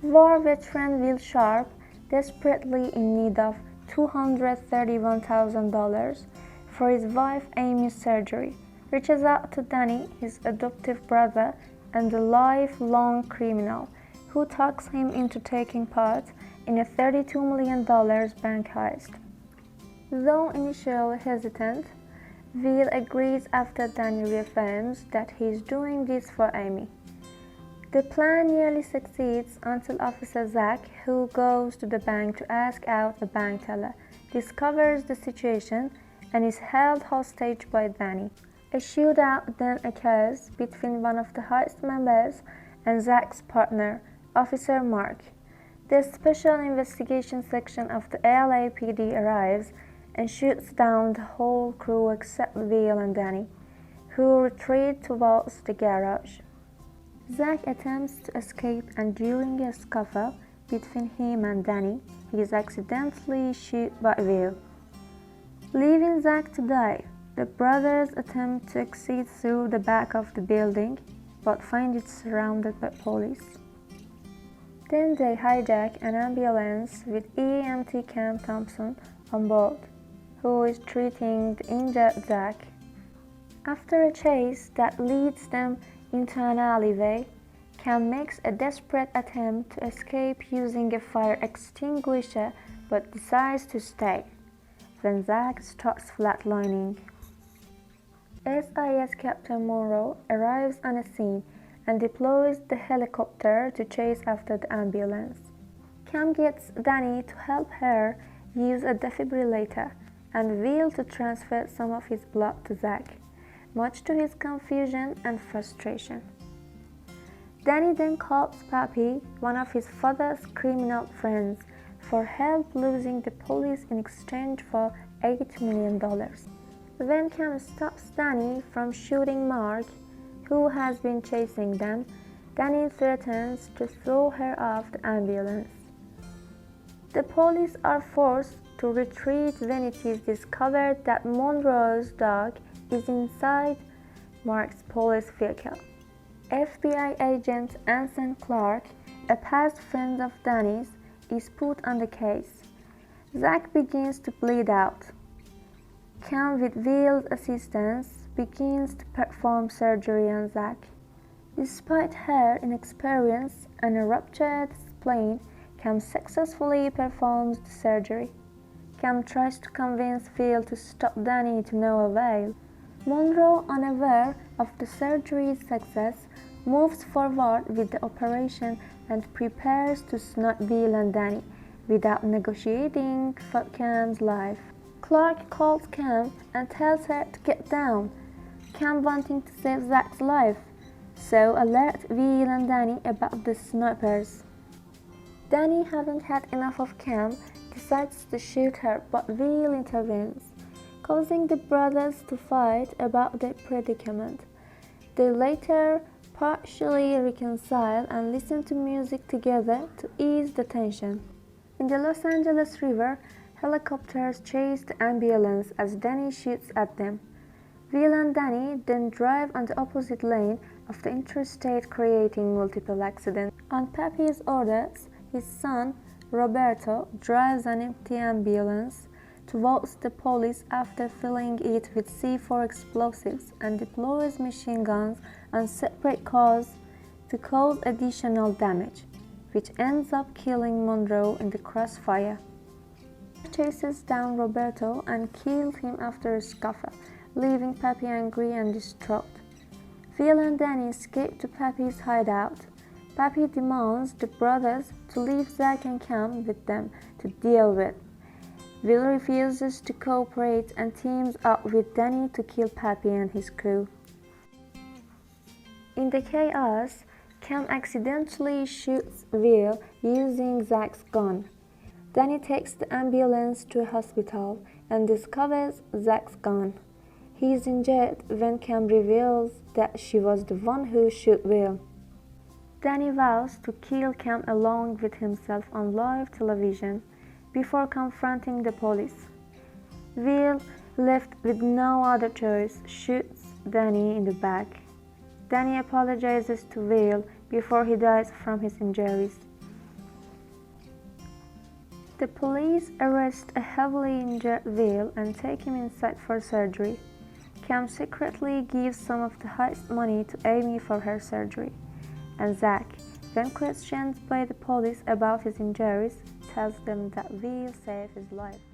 War veteran Will Sharp, desperately in need of $231,000 for his wife Amy's surgery, reaches out to Danny, his adoptive brother and a lifelong criminal, who talks him into taking part in a $32 million bank heist. Though initially hesitant, Will agrees after Danny reaffirms that he is doing this for Amy. The plan nearly succeeds until Officer Zach, who goes to the bank to ask out a bank teller, discovers the situation and is held hostage by Danny. A shootout then occurs between one of the heist members and Zach's partner, Officer Mark. The Special Investigation Section of the LAPD arrives and shoots down the whole crew except Will and Danny, who retreat towards the garage. Zach attempts to escape, and during a scuffle between him and Danny, he is accidentally shot by Will, leaving Zach to die. The brothers attempt to exit through the back of the building, but find it surrounded by police. Then they hijack an ambulance with EMT Cam Thompson on board, who is treating the injured Zach. After a chase that leads them into an alleyway, Cam makes a desperate attempt to escape using a fire extinguisher but decides to stay. Then Zach starts flatlining. SIS Captain Monroe arrives on a scene and deploys the helicopter to chase after the ambulance. Cam gets Danny to help her use a defibrillator and Will to transfer some of his blood to Zach, much to his confusion and frustration. Danny then calls Pappy, one of his father's criminal friends, for help losing the police in exchange for $8 million. When Cam stops Danny from shooting Mark, who has been chasing them, Danny threatens to throw her off the ambulance. The police are forced to retreat when it is discovered that Monroe's dog is inside Mark's police vehicle. FBI agent Anson Clark, a past friend of Danny's, is put on the case. Zach begins to bleed out. Cam, with Will's assistance, begins to perform surgery on Zach. Despite her inexperience and a ruptured spleen, Cam successfully performs the surgery. Cam tries to convince Will to stop Danny to no avail. Monroe, unaware of the surgery's success, moves forward with the operation and prepares to snap Will and Danny without negotiating for Cam's life. Clark calls Cam and tells her to get down, Cam wanting to save Zach's life, so alert Will and Danny about the snipers. Danny, having had enough of Cam, decides to shoot her, but Will intervenes, causing the brothers to fight about their predicament. They later partially reconcile and listen to music together to ease the tension. In the Los Angeles River, helicopters chase the ambulance as Danny shoots at them. Will and Danny then drive on the opposite lane of the interstate, creating multiple accidents. On Pappy's orders, his son, Roberto, drives an empty ambulance towards the police after filling it with C4 explosives and deploys machine guns on separate cars to cause additional damage, which ends up killing Monroe in the crossfire. He chases down Roberto and kills him after a scuffle, leaving Pappy angry and distraught. Will and Danny escape to Pappy's hideout. Pappy demands the brothers to leave Zach and Cam with them to deal with. Will refuses to cooperate and teams up with Danny to kill Pappy and his crew. In the chaos, Cam accidentally shoots Will using Zach's gun. Danny takes the ambulance to a hospital and discovers Zach's gun. He is injured when Cam reveals that she was the one who shot Will. Danny vows to kill Cam along with himself on live television before confronting the police. Will, left with no other choice, shoots Danny in the back. Danny apologizes to Will before he dies from his injuries. The police arrest a heavily injured Will and take him inside for surgery. Cam secretly gives some of the heist money to Amy for her surgery, and Zach, when questioned by the police about his injuries, tells them that Will saved his life.